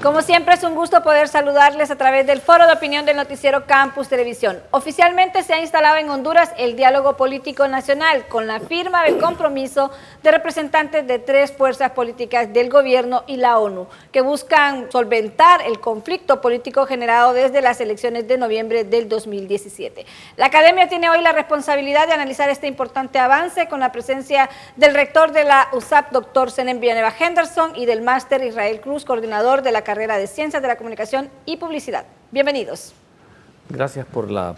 Como siempre es un gusto poder saludarles a través del Foro de Opinión del noticiero Campus Televisión. Oficialmente se ha instalado en Honduras el Diálogo Político Nacional con la firma del compromiso de representantes de 3 fuerzas políticas del gobierno y la ONU, que buscan solventar el conflicto político generado desde las elecciones de noviembre del 2017. La Academia tiene hoy la responsabilidad de analizar este importante avance con la presencia del rector de la USAP, doctor Zenem Villanueva Henderson, y del máster Israel Cruz, coordinador de la carrera de Ciencias de la Comunicación y Publicidad. Bienvenidos. Gracias por la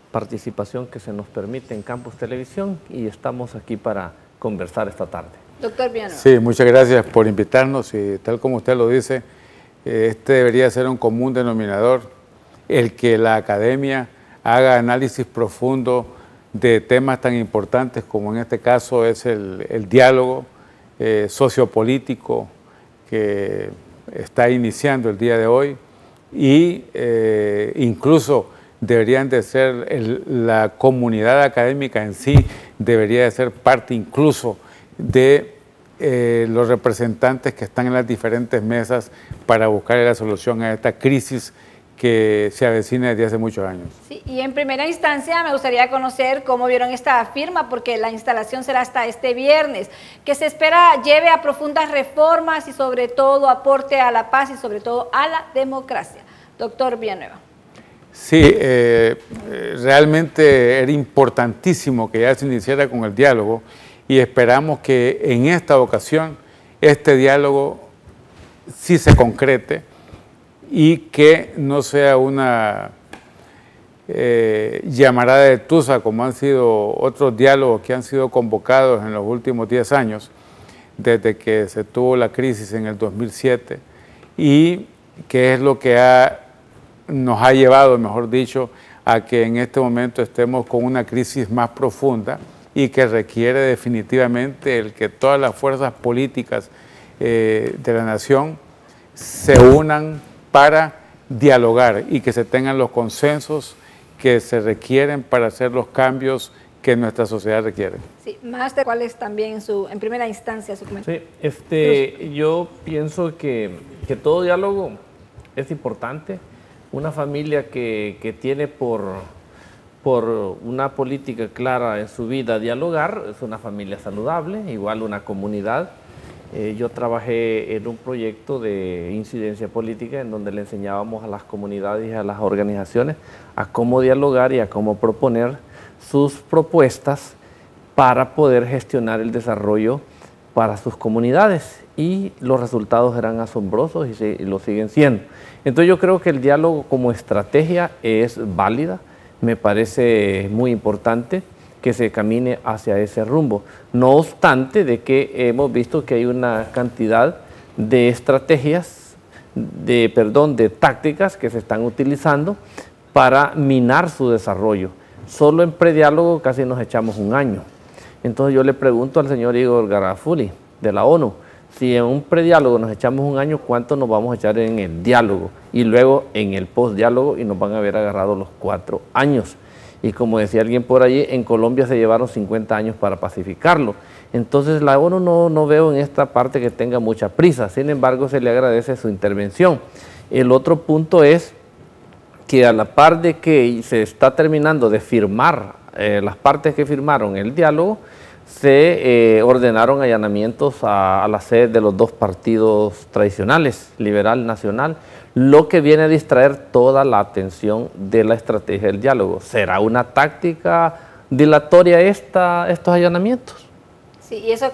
participación que se nos permite en Campus Televisión y estamos aquí para conversar esta tarde. Doctor Villanueva. Sí, muchas gracias por invitarnos y tal como usted lo dice, este debería ser un común denominador, el que la academia haga análisis profundo de temas tan importantes como en este caso es el diálogo sociopolítico que está iniciando el día de hoy y incluso deberían de ser la comunidad académica en sí, debería de ser parte incluso de los representantes que están en las diferentes mesas para buscar la solución a esta crisis que se avecina desde hace muchos años. Sí, y en primera instancia me gustaría conocer cómo vieron esta firma, porque la instalación será hasta este viernes, que se espera lleve a profundas reformas y sobre todo aporte a la paz y sobre todo a la democracia. Doctor Villanueva. Sí, realmente era importantísimo que ya se iniciara con el diálogo y esperamos que en esta ocasión este diálogo sí se concrete y que no sea una llamarada de tusa como han sido otros diálogos que han sido convocados en los últimos 10 años, desde que se tuvo la crisis en el 2007, y que es lo que nos ha llevado, mejor dicho, a que en este momento estemos con una crisis más profunda y que requiere definitivamente el que todas las fuerzas políticas de la nación se unan para dialogar y que se tengan los consensos que se requieren para hacer los cambios que nuestra sociedad requiere. Sí, máster, ¿cuál es también en primera instancia su comentario? Sí, yo pienso que todo diálogo es importante. Una familia que tiene por una política clara en su vida dialogar es una familia saludable, igual una comunidad. Yo trabajé en un proyecto de incidencia política en donde le enseñábamos a las comunidades y a las organizaciones a cómo dialogar y a cómo proponer sus propuestas para poder gestionar el desarrollo para sus comunidades, y los resultados eran asombrosos y lo siguen siendo. Entonces yo creo que el diálogo como estrategia es válida, me parece muy importante que se camine hacia ese rumbo. No obstante de que hemos visto que hay una cantidad de estrategias, de tácticas que se están utilizando para minar su desarrollo. Solo en prediálogo casi nos echamos un año. Entonces yo le pregunto al señor Igor Garafuli de la ONU, si en un prediálogo nos echamos un año, ¿cuánto nos vamos a echar en el diálogo? Y luego en el postdiálogo, y nos van a haber agarrado los 4 años. Y como decía alguien por allí, en Colombia se llevaron 50 años para pacificarlo. Entonces la ONU no veo en esta parte que tenga mucha prisa, sin embargo se le agradece su intervención. El otro punto es que a la par de que se está terminando de firmar las partes que firmaron el diálogo, se ordenaron allanamientos a la sede de los 2 partidos tradicionales, Liberal Nacional, lo que viene a distraer toda la atención de la estrategia del diálogo. ¿Será una táctica dilatoria estos allanamientos? Sí, y eso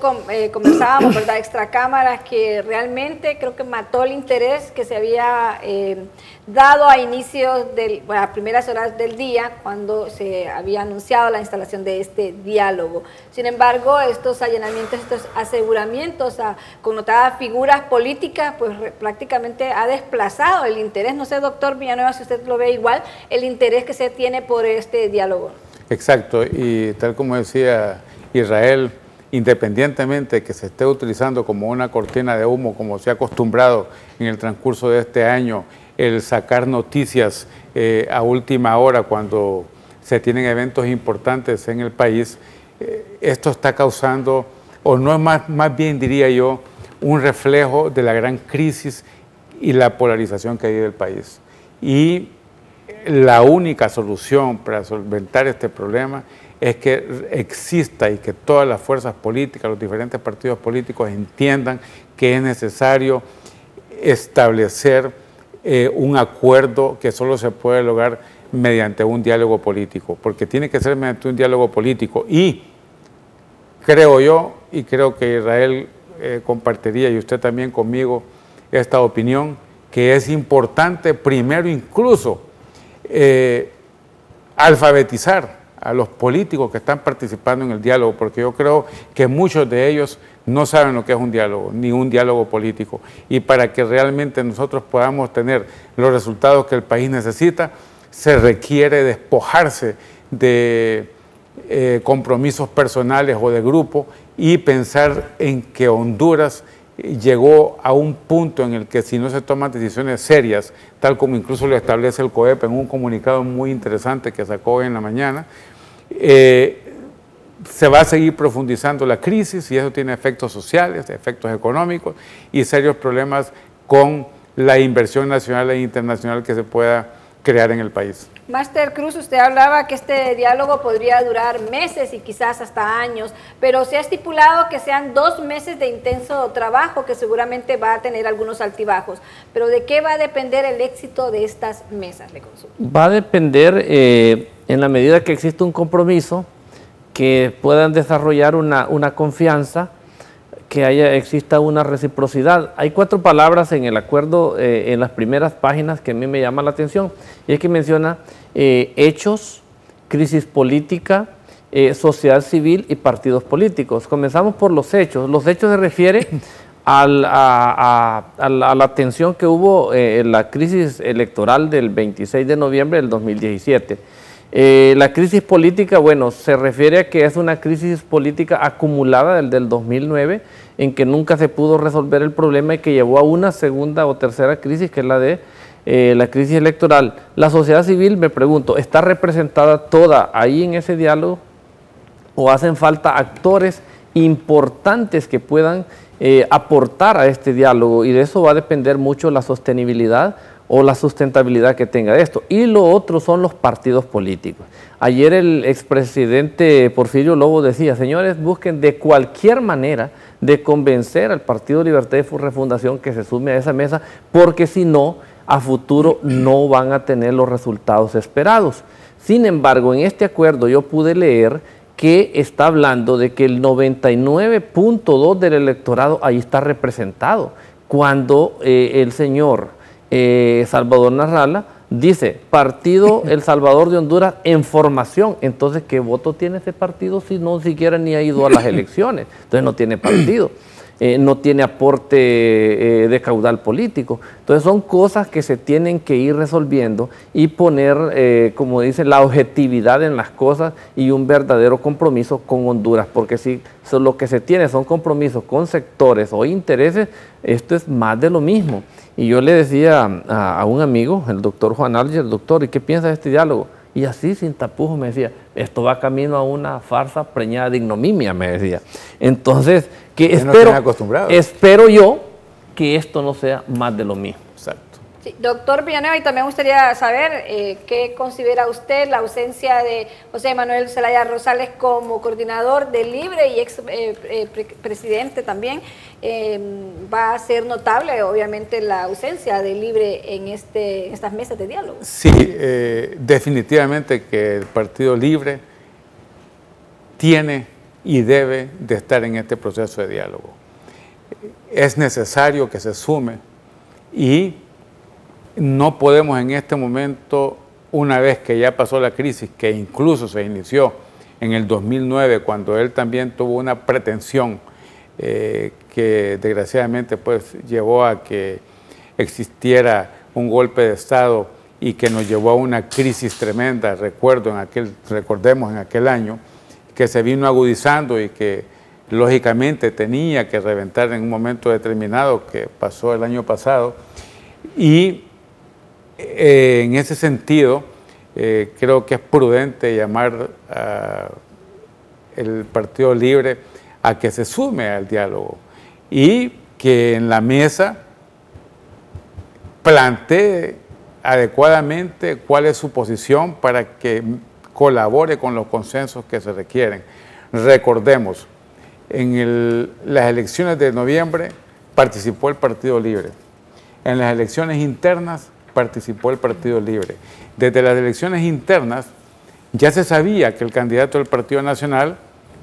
conversábamos, ¿verdad?, extra cámaras, que realmente creo que mató el interés que se había dado a inicios a primeras horas del día, cuando se había anunciado la instalación de este diálogo. Sin embargo, estos allanamientos, estos aseguramientos a connotadas figuras políticas, pues prácticamente ha desplazado el interés. No sé, doctor Villanueva, si usted lo ve igual, el interés que se tiene por este diálogo. Exacto, y tal como decía Israel, independientemente de que se esté utilizando como una cortina de humo, como se ha acostumbrado en el transcurso de este año, el sacar noticias a última hora cuando se tienen eventos importantes en el país, esto está causando, o no es más bien diría yo, un reflejo de la gran crisis y la polarización que hay del país. Y la única solución para solventar este problema es que exista y que todas las fuerzas políticas, los diferentes partidos políticos entiendan que es necesario establecer un acuerdo que solo se puede lograr mediante un diálogo político, porque tiene que ser mediante un diálogo político. Y creo yo, y creo que Israel compartiría, y usted también conmigo, esta opinión, que es importante primero incluso alfabetizar a los políticos que están participando en el diálogo, porque yo creo que muchos de ellos no saben lo que es un diálogo, ni un diálogo político. Y para que realmente nosotros podamos tener los resultados que el país necesita, se requiere despojarse de compromisos personales o de grupo y pensar en que Honduras llegó a un punto en el que si no se toman decisiones serias, tal como incluso lo establece el COEP en un comunicado muy interesante que sacó hoy en la mañana, se va a seguir profundizando la crisis y eso tiene efectos sociales, efectos económicos y serios problemas con la inversión nacional e internacional que se pueda crear en el país. Máster Cruz, usted hablaba que este diálogo podría durar meses y quizás hasta años, pero se ha estipulado que sean 2 meses de intenso trabajo que seguramente va a tener algunos altibajos. Pero ¿de qué va a depender el éxito de estas mesas? Le consulto. Va a depender en la medida que existe un compromiso, que puedan desarrollar una confianza, que exista una reciprocidad. Hay 4 palabras en el acuerdo, en las primeras páginas, que a mí me llaman la atención, y es que menciona hechos, crisis política, sociedad civil y partidos políticos. Comenzamos por los hechos. Los hechos se refieren a la tensión que hubo en la crisis electoral del 26 de noviembre del 2017. La crisis política, bueno, se refiere a que es una crisis política acumulada del 2009, en que nunca se pudo resolver el problema y que llevó a una segunda o tercera crisis, que es la de la crisis electoral. La sociedad civil, me pregunto, ¿está representada toda ahí en ese diálogo o hacen falta actores importantes que puedan aportar a este diálogo? Y de eso va a depender mucho la sostenibilidad o la sustentabilidad que tenga esto. Y lo otro son los partidos políticos. Ayer el expresidente Porfirio Lobo decía, señores, busquen de cualquier manera de convencer al Partido Libertad y Refundación que se sume a esa mesa, porque si no, a futuro no van a tener los resultados esperados. Sin embargo, en este acuerdo yo pude leer que está hablando de que el 99.2 del electorado ahí está representado, cuando el señor Salvador Narrala dice, Partido El Salvador de Honduras en formación. Entonces, ¿qué voto tiene ese partido si no siquiera ni ha ido a las elecciones? Entonces no tiene partido, no tiene aporte de caudal político. Entonces son cosas que se tienen que ir resolviendo y poner, como dice, la objetividad en las cosas y un verdadero compromiso con Honduras, porque si lo que se tiene son compromisos con sectores o intereses, esto es más de lo mismo. Y yo le decía a un amigo, el doctor Juan Alger, doctor, ¿y qué piensa de este diálogo? Y así, sin tapujos, me decía, esto va camino a una farsa preñada de ignominia, me decía. Entonces, que espero yo que esto no sea más de lo mismo. Exacto. Sí, doctor Villanueva, y también me gustaría saber qué considera usted la ausencia de José Manuel Zelaya Rosales como coordinador de Libre y ex presidente también. Va a ser notable, obviamente, la ausencia de Libre en estas mesas de diálogo. Sí, definitivamente que el Partido Libre tiene y debe de estar en este proceso de diálogo. Es necesario que se sume y no podemos en este momento, una vez que ya pasó la crisis, que incluso se inició en el 2009, cuando él también tuvo una pretensión que desgraciadamente pues llevó a que existiera un golpe de Estado y que nos llevó a una crisis tremenda, recordemos en aquel año, que se vino agudizando y que lógicamente tenía que reventar en un momento determinado, que pasó el año pasado. Y en ese sentido, creo que es prudente llamar al Partido Libre a que se sume al diálogo y que en la mesa plantee adecuadamente cuál es su posición para que colabore con los consensos que se requieren. Recordemos, en las elecciones de noviembre participó el Partido Libre. En las elecciones internas participó el Partido Libre. Desde las elecciones internas ya se sabía que el candidato del Partido Nacional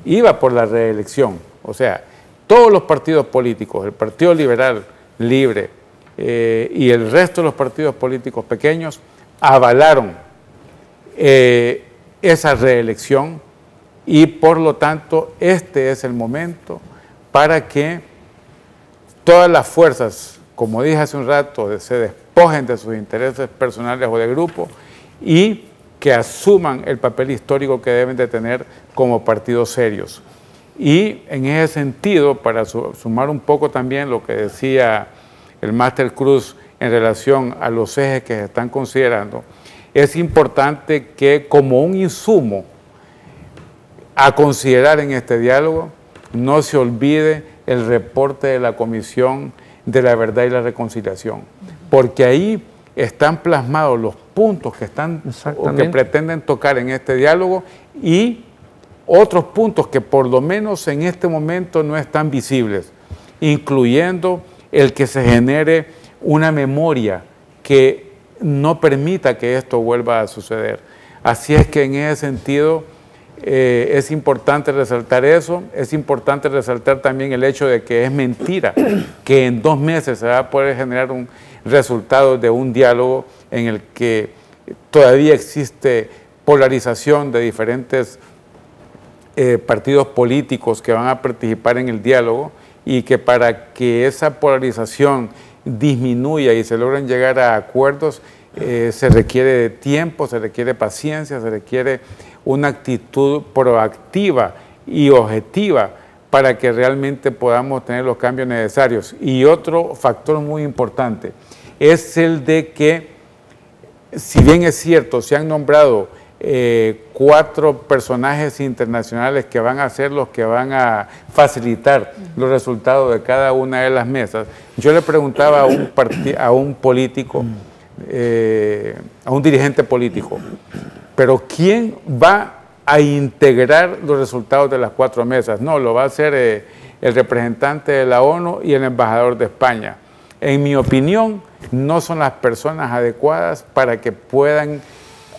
iba por la reelección. O sea, todos los partidos políticos, el Partido Liberal, Libre y el resto de los partidos políticos pequeños avalaron esa reelección y por lo tanto este es el momento para que todas las fuerzas, como dije hace un rato, se despojen de sus intereses personales o de grupo y que asuman el papel histórico que deben de tener como partidos serios. Y en ese sentido, para sumar un poco también lo que decía el máster Cruz en relación a los ejes que se están considerando, es importante que como un insumo a considerar en este diálogo, no se olvide el reporte de la Comisión de la Verdad y la Reconciliación, porque ahí están plasmados los puntos que están o que pretenden tocar en este diálogo y otros puntos que por lo menos en este momento no están visibles, incluyendo el que se genere una memoria que no permita que esto vuelva a suceder. Así es que en ese sentido es importante resaltar eso, es importante resaltar también el hecho de que es mentira que en 2 meses se va a poder generar un resultado de un diálogo en el que todavía existe polarización de diferentes partidos políticos que van a participar en el diálogo y que para que esa polarización disminuya y se logren llegar a acuerdos se requiere tiempo, se requiere paciencia, se requiere una actitud proactiva y objetiva para que realmente podamos tener los cambios necesarios. Y otro factor muy importante es el de que, si bien es cierto, se han nombrado 4 personajes internacionales que van a ser los que van a facilitar los resultados de cada una de las mesas, yo le preguntaba a un político, a un dirigente político, pero ¿quién va a integrar los resultados de las 4 mesas? No, lo va a hacer el representante de la ONU y el embajador de España. En mi opinión, no son las personas adecuadas para que puedan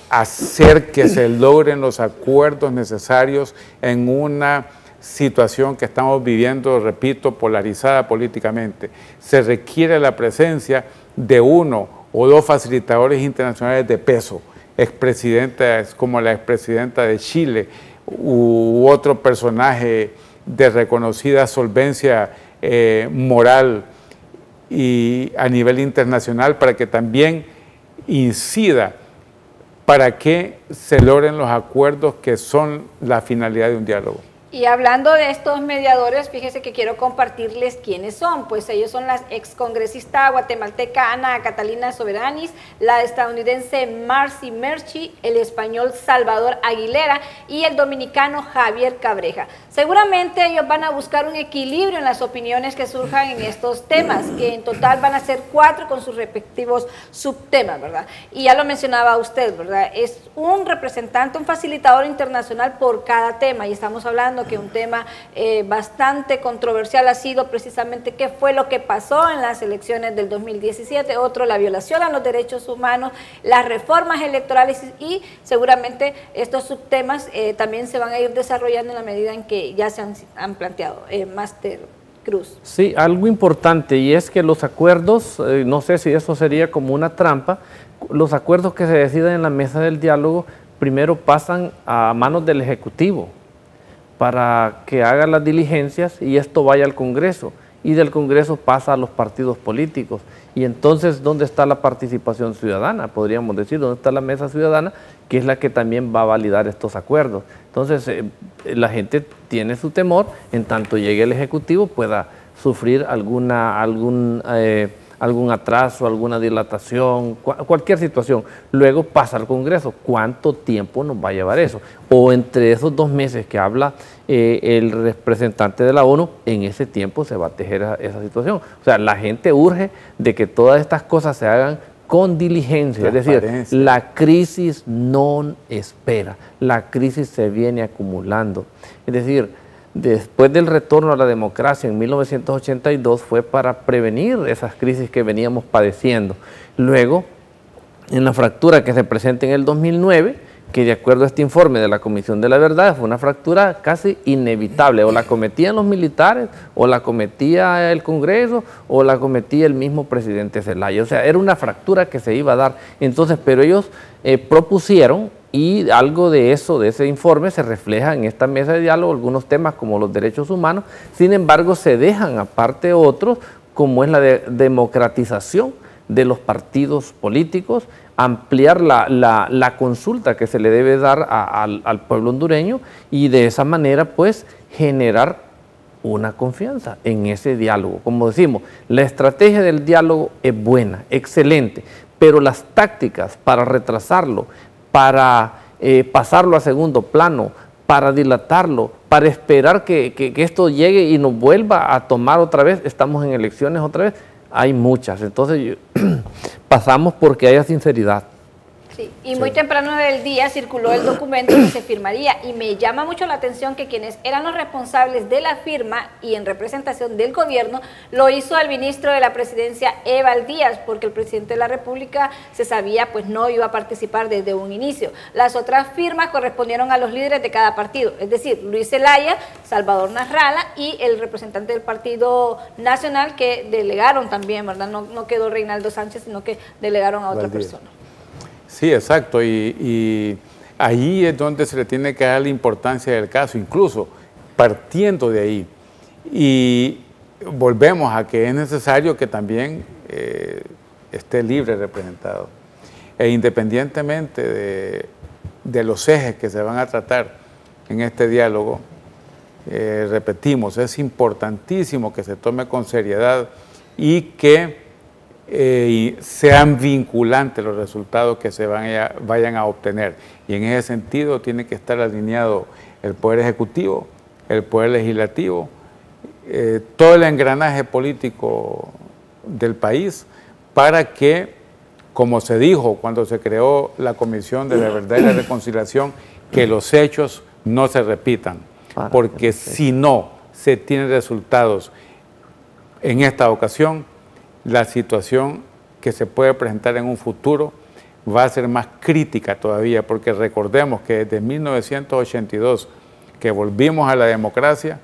hacer que se logren los acuerdos necesarios en una situación que estamos viviendo, repito, polarizada políticamente. Se requiere la presencia de 1 o 2 facilitadores internacionales de peso, expresidentas como la expresidenta de Chile u otro personaje de reconocida solvencia moral y a nivel internacional para que también incida para que se logren los acuerdos que son la finalidad de un diálogo. Y hablando de estos mediadores, fíjese que quiero compartirles quiénes son. Pues ellos son la excongresista guatemalteca Ana Catalina Soberanis, la estadounidense Marcy Merchi, el español Salvador Aguilera y el dominicano Javier Cabreja. Seguramente ellos van a buscar un equilibrio en las opiniones que surjan en estos temas, que en total van a ser 4 con sus respectivos subtemas, ¿verdad? Y ya lo mencionaba usted, ¿verdad? Es un representante, un facilitador internacional por cada tema, y estamos hablando que un tema bastante controversial ha sido precisamente qué fue lo que pasó en las elecciones del 2017, otro la violación a los derechos humanos, las reformas electorales y seguramente estos subtemas también se van a ir desarrollando en la medida en que ya se han planteado. Máster Cruz. Sí, algo importante y es que los acuerdos, no sé si eso sería como una trampa, los acuerdos que se deciden en la mesa del diálogo primero pasan a manos del Ejecutivo para que haga las diligencias y esto vaya al Congreso y del Congreso pasa a los partidos políticos. Y entonces, ¿dónde está la participación ciudadana? Podríamos decir, ¿dónde está la mesa ciudadana? Que es la que también va a validar estos acuerdos. Entonces, la gente tiene su temor, en tanto llegue el Ejecutivo pueda sufrir algún algún atraso, alguna dilatación, cualquier situación. Luego pasa al Congreso. ¿Cuánto tiempo nos va a llevar eso? O entre esos 2 meses que habla el representante de la ONU, en ese tiempo se va a tejer esa situación. O sea, la gente urge de que todas estas cosas se hagan con diligencia, es decir, la crisis no espera, la crisis se viene acumulando. Es decir, después del retorno a la democracia en 1982 fue para prevenir esas crisis que veníamos padeciendo. Luego, en la fractura que se presenta en el 2009, que de acuerdo a este informe de la Comisión de la Verdad fue una fractura casi inevitable, o la cometían los militares, o la cometía el Congreso, o la cometía el mismo presidente Zelaya. O sea, era una fractura que se iba a dar. Entonces, pero ellos propusieron, y algo de eso, de ese informe, se refleja en esta mesa de diálogo, algunos temas como los derechos humanos. Sin embargo, se dejan aparte otros, como es la democratización de los partidos políticos, ampliar la consulta que se le debe dar al pueblo hondureño, y de esa manera pues generar una confianza en ese diálogo. Como decimos, la estrategia del diálogo es buena, excelente, pero las tácticas para retrasarlo, para pasarlo a segundo plano, para dilatarlo, para esperar que esto llegue y nos vuelva a tomar otra vez, estamos en elecciones otra vez, hay muchas. Entonces pasamos porque haya sinceridad. Sí, y muy temprano del día circuló el documento que se firmaría, y me llama mucho la atención que quienes eran los responsables de la firma y en representación del gobierno lo hizo el ministro de la Presidencia, Eval Díaz, porque el presidente de la República se sabía pues no iba a participar desde un inicio. Las otras firmas correspondieron a los líderes de cada partido, es decir, Luis Zelaya, Salvador Nasralla y el representante del Partido Nacional, que delegaron también, ¿verdad? No quedó Reinaldo Sánchez, sino que delegaron a otra persona. Sí, exacto, y ahí es donde se le tiene que dar la importancia del caso, incluso partiendo de ahí. Y volvemos a que es necesario que también esté libre representado. E independientemente de los ejes que se van a tratar en este diálogo, repetimos, es importantísimo que se tome con seriedad y que sean vinculantes los resultados que se vayan a obtener. Y en ese sentido tiene que estar alineado el Poder Ejecutivo, el Poder Legislativo, todo el engranaje político del país, para que, como se dijo cuando se creó la Comisión de la Verdad y la Reconciliación, que los hechos no se repitan, porque si no se tienen resultados en esta ocasión, la situación que se puede presentar en un futuro va a ser más crítica todavía, porque recordemos que desde 1982, que volvimos a la democracia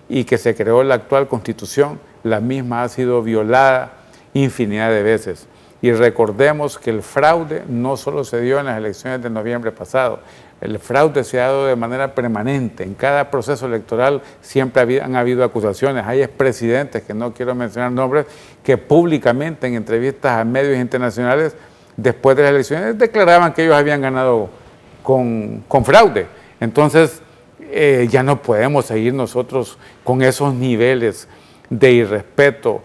y que se creó la actual Constitución, la misma ha sido violada infinidad de veces. Y recordemos que el fraude no solo se dio en las elecciones de noviembre pasado, el fraude se ha dado de manera permanente. En cada proceso electoral siempre han habido acusaciones. Hay expresidentes, que no quiero mencionar nombres, que públicamente en entrevistas a medios internacionales después de las elecciones declaraban que ellos habían ganado con fraude. Entonces ya no podemos seguir nosotros con esos niveles de irrespeto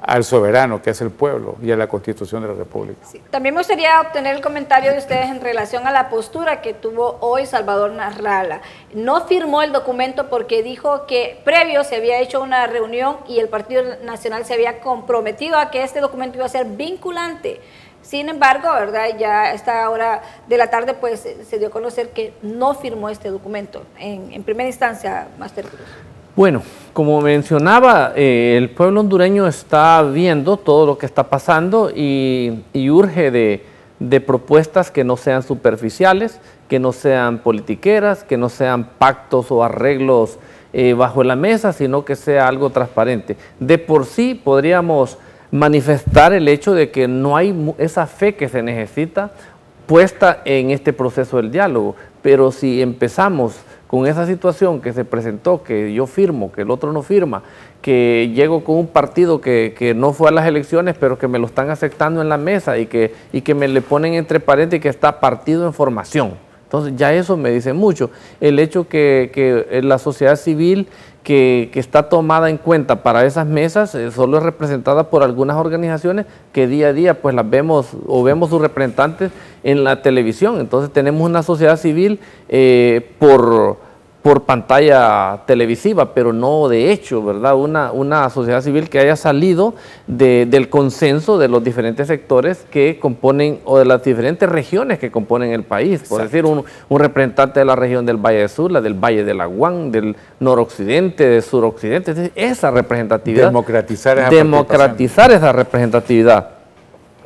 al soberano, que es el pueblo, y a la Constitución de la República. Sí. También me gustaría obtener el comentario de ustedes en relación a la postura que tuvo hoy Salvador Nasralla. No firmó el documento porque dijo que previo se había hecho una reunión y el Partido Nacional se había comprometido a que este documento iba a ser vinculante. Sin embargo, ¿verdad? Ya a esta hora de la tarde pues se dio a conocer que no firmó este documento en primera instancia, Máster Cruz. Bueno, como mencionaba, el pueblo hondureño está viendo todo lo que está pasando y urge de propuestas que no sean superficiales, que no sean politiqueras, que no sean pactos o arreglos bajo la mesa, sino que sea algo transparente. De por sí podríamos manifestar el hecho de que no hay esa fe que se necesita puesta en este proceso del diálogo, pero si empezamos con esa situación que se presentó, que yo firmo, que el otro no firma, que llego con un partido que no fue a las elecciones, pero que me lo están aceptando en la mesa y que me le ponen entre paréntesis que está partido en formación. Entonces ya eso me dice mucho. El hecho que la sociedad civil que está tomada en cuenta para esas mesas solo es representada por algunas organizaciones que día a día pues las vemos o vemos sus representantes en la televisión. Entonces tenemos una sociedad civil por pantalla televisiva, pero no de hecho, ¿verdad? Una sociedad civil que haya salido del consenso de los diferentes sectores que componen, o de las diferentes regiones que componen el país. Por decir, un representante de la región del Valle de Sula, del Valle de Laguán, del noroccidente, del suroccidente. Entonces, esa representatividad. Democratizar esa representatividad.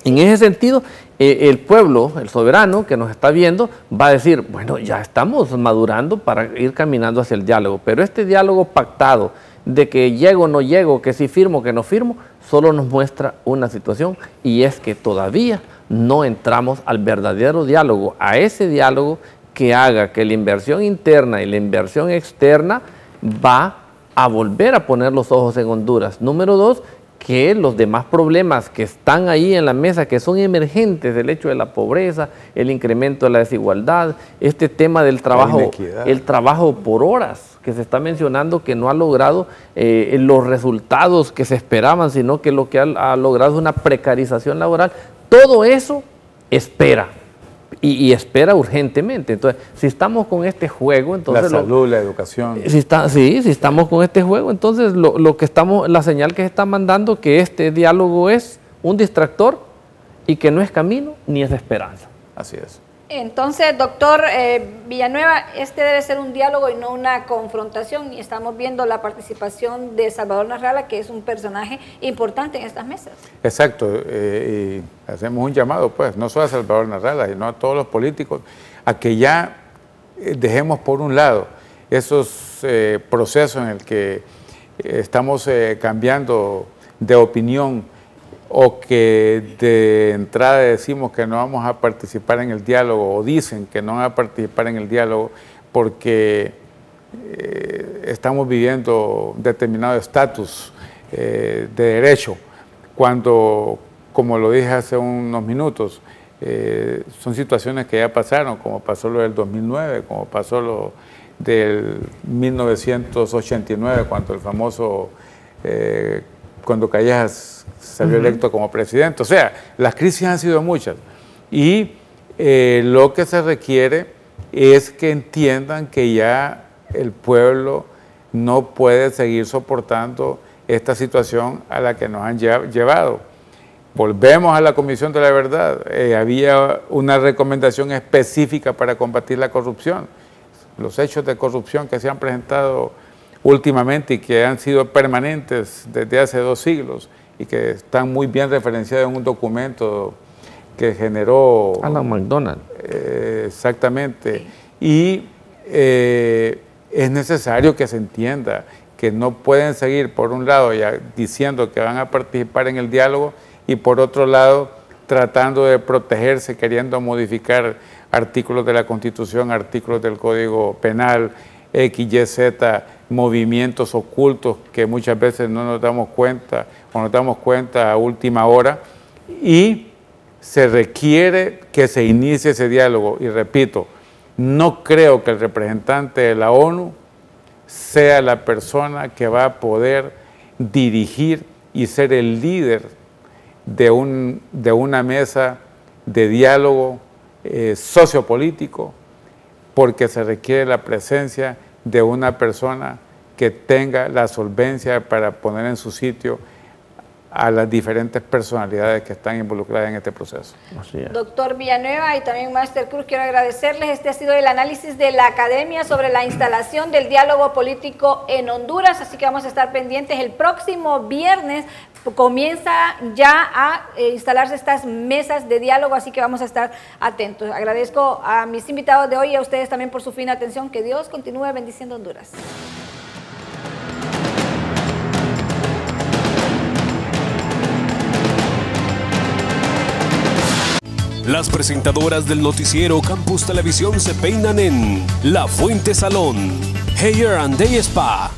En ese sentido, el pueblo, el soberano que nos está viendo, va a decir, bueno, ya estamos madurando para ir caminando hacia el diálogo, pero este diálogo pactado de que llego o no llego, que si firmo, que no firmo, solo nos muestra una situación, y es que todavía no entramos al verdadero diálogo, a ese diálogo que haga que la inversión interna y la inversión externa va a volver a poner los ojos en Honduras. Número 2, que los demás problemas que están ahí en la mesa, que son emergentes, el hecho de la pobreza, el incremento de la desigualdad, este tema del trabajo, el trabajo por horas, que se está mencionando que no ha logrado los resultados que se esperaban, sino que lo que ha logrado es una precarización laboral. Todo eso espera. Y espera urgentemente. Entonces, si estamos con este juego, entonces... La salud, la educación. Si estamos con este juego, entonces la señal que se está mandando que este diálogo es un distractor y que no es camino ni es esperanza. Así es. Entonces, doctor Villanueva, este debe ser un diálogo y no una confrontación, y estamos viendo la participación de Salvador Narrala, que es un personaje importante en estas mesas. Exacto, y hacemos un llamado, pues, no solo a Salvador Narrala, sino a todos los políticos, a que ya dejemos por un lado esos procesos en el que estamos cambiando de opinión, o que de entrada decimos que no vamos a participar en el diálogo, o dicen que no van a participar en el diálogo porque estamos viviendo determinado estatus de derecho, cuando, como lo dije hace unos minutos, son situaciones que ya pasaron, como pasó lo del 2009, como pasó lo del 1989, cuando el famoso, cuando Callejas salió electo como presidente. O sea, las crisis han sido muchas, y lo que se requiere es que entiendan que ya el pueblo no puede seguir soportando esta situación a la que nos han llevado. Volvemos a la Comisión de la Verdad. Había una recomendación específica para combatir la corrupción. Los hechos de corrupción que se han presentado últimamente y que han sido permanentes desde hace 2 siglos y que están muy bien referenciados en un documento que generó Alan McDonald. Exactamente. Y es necesario que se entienda que no pueden seguir, por un lado, ya diciendo que van a participar en el diálogo, y por otro lado, tratando de protegerse, queriendo modificar artículos de la Constitución, artículos del Código Penal, X, Y, Z, movimientos ocultos que muchas veces no nos damos cuenta, o nos damos cuenta a última hora, y se requiere que se inicie ese diálogo. Y repito, no creo que el representante de la ONU sea la persona que va a poder dirigir y ser el líder de una mesa de diálogo sociopolítico, porque se requiere la presencia de una persona que tenga la solvencia para poner en su sitio a las diferentes personalidades que están involucradas en este proceso. Doctor Villanueva y también Máster Cruz, quiero agradecerles. Este ha sido el análisis de la Academia sobre la instalación del diálogo político en Honduras, así que vamos a estar pendientes. El próximo viernes comienza ya a instalarse estas mesas de diálogo, así que vamos a estar atentos. Agradezco a mis invitados de hoy y a ustedes también por su fina atención. Que Dios continúe bendiciendo Honduras. Las presentadoras del noticiero Campus Televisión se peinan en La Fuente Salón, Hair and Day Spa,